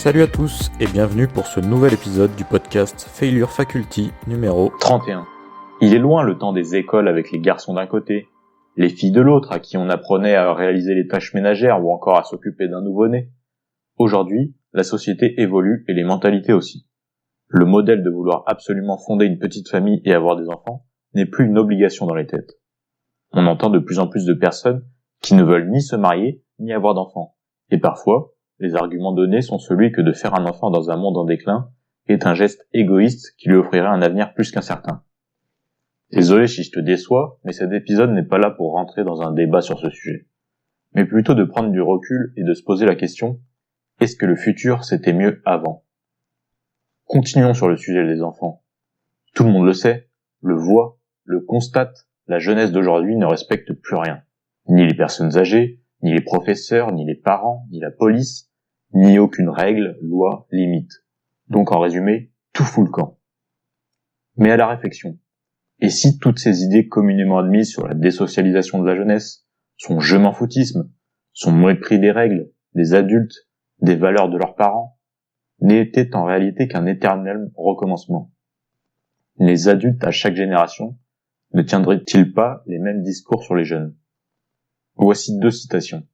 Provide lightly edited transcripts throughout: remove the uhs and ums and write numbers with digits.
Salut à tous et bienvenue pour ce nouvel épisode du podcast Failure Faculty numéro 31. Il est loin le temps des écoles avec les garçons d'un côté, les filles de l'autre à qui on apprenait à réaliser les tâches ménagères ou encore à s'occuper d'un nouveau-né. Aujourd'hui, la société évolue et les mentalités aussi. Le modèle de vouloir absolument fonder une petite famille et avoir des enfants n'est plus une obligation dans les têtes. On entend de plus en plus de personnes qui ne veulent ni se marier ni avoir d'enfants. Et parfois, les arguments donnés sont celui que de faire un enfant dans un monde en déclin est un geste égoïste qui lui offrirait un avenir plus qu'incertain. Désolé si je te déçois, mais cet épisode n'est pas là pour rentrer dans un débat sur ce sujet, mais plutôt de prendre du recul et de se poser la question: est-ce que le futur c'était mieux avant? Continuons sur le sujet des enfants. Tout le monde le sait, le voit, le constate, la jeunesse d'aujourd'hui ne respecte plus rien. Ni les personnes âgées, ni les professeurs, ni les parents, ni la police, ni aucune règle, loi, limite. Donc en résumé, tout fout le camp. Mais à la réflexion, et si toutes ces idées communément admises sur la désocialisation de la jeunesse, son je m'en foutisme, son mépris des règles, des adultes, des valeurs de leurs parents, n'étaient en réalité qu'un éternel recommencement? Les adultes à chaque génération ne tiendraient-ils pas les mêmes discours sur les jeunes? Voici 2 citations.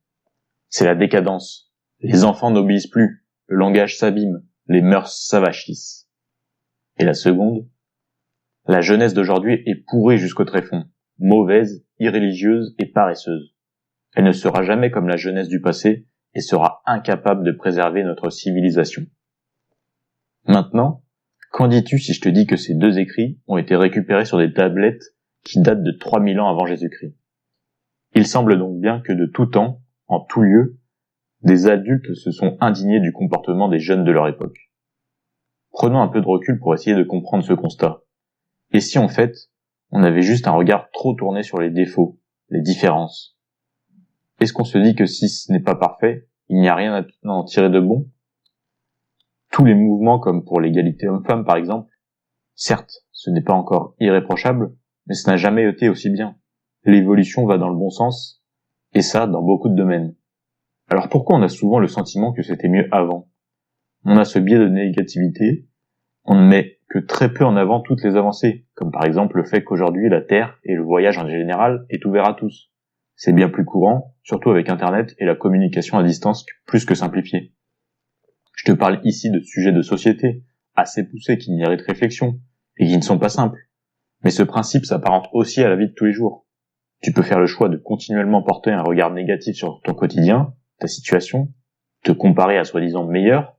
C'est la décadence. Les enfants n'obéissent plus. Le langage s'abîme. Les mœurs s'avachissent. Et la seconde. La jeunesse d'aujourd'hui est pourrie jusqu'au tréfonds. Mauvaise, irréligieuse et paresseuse. Elle ne sera jamais comme la jeunesse du passé et sera incapable de préserver notre civilisation. Maintenant, qu'en dis-tu si je te dis que ces 2 écrits ont été récupérés sur des tablettes qui datent de 3000 ans avant Jésus-Christ? Il semble donc bien que de tout temps, en tout lieu, des adultes se sont indignés du comportement des jeunes de leur époque. Prenons un peu de recul pour essayer de comprendre ce constat. Et si en fait, on avait juste un regard trop tourné sur les défauts, les différences? Est-ce qu'on se dit que si ce n'est pas parfait, il n'y a rien à en tirer de bon? Tous les mouvements comme pour l'égalité homme-femme par exemple, certes, ce n'est pas encore irréprochable, mais ce n'a jamais été aussi bien. L'évolution va dans le bon sens, et ça dans beaucoup de domaines. Alors pourquoi on a souvent le sentiment que c'était mieux avant? On a ce biais de négativité, on ne met que très peu en avant toutes les avancées, comme par exemple le fait qu'aujourd'hui la Terre et le voyage en général est ouvert à tous. C'est bien plus courant, surtout avec Internet et la communication à distance plus que simplifiée. Je te parle ici de sujets de société, assez poussés qui méritent réflexion, et qui ne sont pas simples. Mais ce principe s'apparente aussi à la vie de tous les jours. Tu peux faire le choix de continuellement porter un regard négatif sur ton quotidien, ta situation, te comparer à soi-disant meilleur,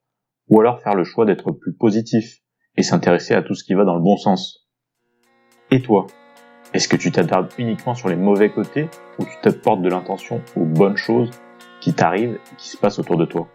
ou alors faire le choix d'être plus positif et s'intéresser à tout ce qui va dans le bon sens. Et toi, est-ce que tu t'attardes uniquement sur les mauvais côtés ou tu t'apportes de l'intention aux bonnes choses qui t'arrivent et qui se passent autour de toi?